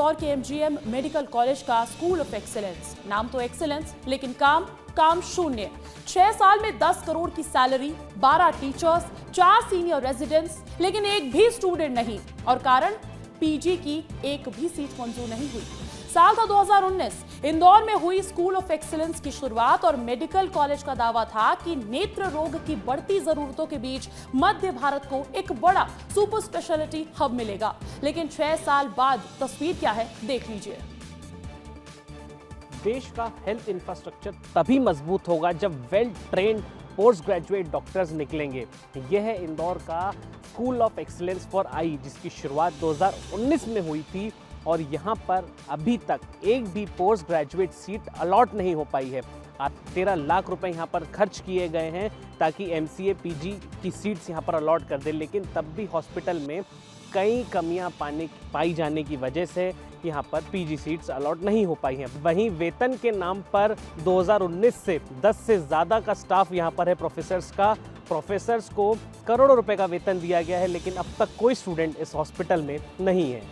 इंदौर के MGM medical college का school of excellence. नाम तो एक्सीलेंस, लेकिन काम शून्य। 6 साल में 10 करोड़ की सैलरी, 12 टीचर्स, 4 सीनियर रेजिडेंट्स, लेकिन एक भी स्टूडेंट नहीं। और कारण, पीजी की एक भी सीट मंजूर नहीं हुई। साल था 2019। इंदौर में हुई स्कूल ऑफ एक्सीलेंस की शुरुआत और मेडिकल कॉलेज का दावा था कि नेत्र रोग की बढ़ती जरूरतों के बीच मध्य भारत को एक बड़ा सुपर स्पेशलिटी हब मिलेगा। लेकिन 6 साल बाद तस्वीर क्या है, देख लीजिए। देश का हेल्थ इंफ्रास्ट्रक्चर तभी मजबूत होगा जब well trained postgraduate doctors निकलेंगे। यह है इंदौर का school of excellence for eye, जिसकी शुरुआत 2019 में हुई थी और यहाँ पर अभी तक एक भी पोस्ट ग्रेजुएट सीट अलॉट नहीं हो पाई है। 13 लाख रुपए यहाँ पर खर्च किए गए हैं ताकि एमसीए पीजी की सीट्स यहाँ पर अलॉट कर दे, लेकिन तब भी हॉस्पिटल में कई कमियां पाई जाने की वजह से यहाँ पर पीजी सीट्स अलॉट नहीं हो पाई हैं। वहीं वेतन के नाम पर 2019 से 10 से ज़्यादा का स्टाफ यहाँ पर है प्रोफेसर्स का। प्रोफेसर्स को करोड़ों रुपए का वेतन दिया गया है, लेकिन अब तक कोई स्टूडेंट इस हॉस्पिटल में नहीं है।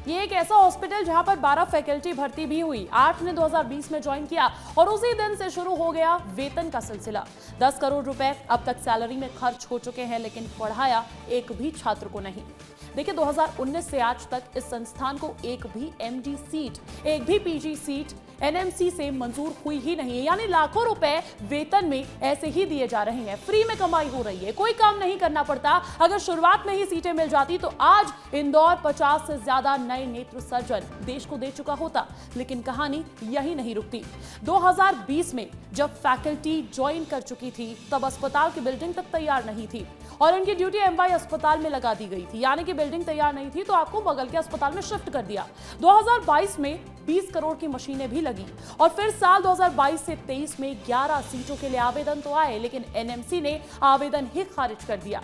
ये एक ऐसा हॉस्पिटल जहां पर 12 फैकल्टी भर्ती भी हुई। 8 ने 2020 में ज्वाइन किया और उसी दिन से शुरू हो गया वेतन का सिलसिला। 10 करोड़ रुपए अब तक सैलरी में खर्च हो चुके हैं, लेकिन पढ़ाया एक भी छात्र को नहीं। देखिए, 2019 से आज तक इस संस्थान को एक भी एमडी सीट, एक भी पीजी सीट एनएमसी से मंजूर हुई ही नहीं है। यानी लाखों रुपए वेतन में ऐसे ही दिए जा रहे हैं, फ्री में कमाई हो रही है, कोई काम नहीं करना पड़ता। अगर शुरुआत में ही सीटें मिल जाती तो आज इंदौर 50 से ज्यादा नए नेत्र सर्जन देश को दे चुका होता। लेकिन कहानी यही नहीं रुकती। 2020 में जब फैकल्टी ज्वाइन कर चुकी थी, तब अस्पताल की बिल्डिंग तक तैयार नहीं थी और इनकी ड्यूटी एमवाई अस्पताल में लगा दी गई थी। यानी कि बिल्डिंग तैयार नहीं थी तो आपको बगल के अस्पताल में शिफ्ट कर दिया। 2022 में 20 करोड़ की मशीनें भी लगी और फिर साल 2022 से 23 में 11 सीटों के लिए आवेदन तो आए, लेकिन एनएमसी ने आवेदन ही खारिज कर दिया।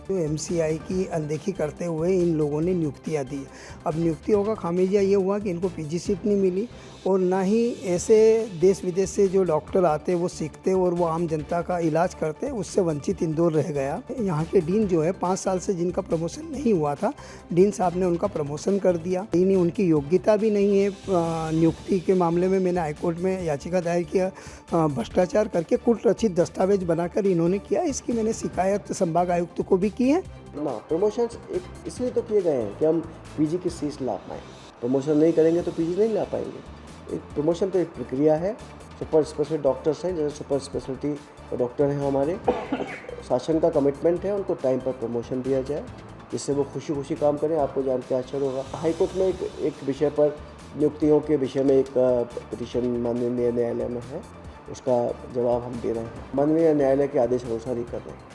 तो एमसीआई की अनदेखी करते हुए इन लोगों ने नियुक्तियां दी। अब नियुक्तियों का खामियाजा ये हुआ कि इनको पीजी सीट नहीं मिली और ना ही ऐसे देश विदेश से जो डॉक्टर आते वो सीखते और वो आम जनता का इलाज करते, उससे वंचित इंदौर रह गया। यहाँ के डीन जो है 5 साल से जिनका प्रमोशन नहीं हुआ था, डीन साहब ने उनका प्रमोशन कर दिया। इन्हीं उनकी योग्यता भी नहीं है। नियुक्ति के मामले में मैंने हाईकोर्ट में याचिका दायर किया। भ्रष्टाचार करके कुल रचित दस्तावेज बनाकर इन्होंने किया। इसकी मैंने शिकायत संभाग आयुक्त को भी की है ना। प्रमोशन इसलिए तो किए गए हैं कि हम पीजी की सीट ला पाएँ। प्रमोशन नहीं करेंगे तो पीजी नहीं ला पाएंगे। एक प्रमोशन तो एक प्रक्रिया है। सुपर स्पेशलिटी डॉक्टर्स हैं, जैसे सुपर स्पेशलिटी डॉक्टर हैं हमारे, शासन का कमिटमेंट है उनको टाइम पर प्रमोशन दिया जाए, जिससे वो खुशी खुशी काम करें। आपको जान के आश्चर्य होगा, हाईकोर्ट में एक विषय पर, नियुक्तियों के विषय में एक पिटीशन माननीय न्यायालय में है, उसका जवाब हम दे रहे हैं। माननीय न्यायालय के आदेश अनुसार ही कर रहे हैं।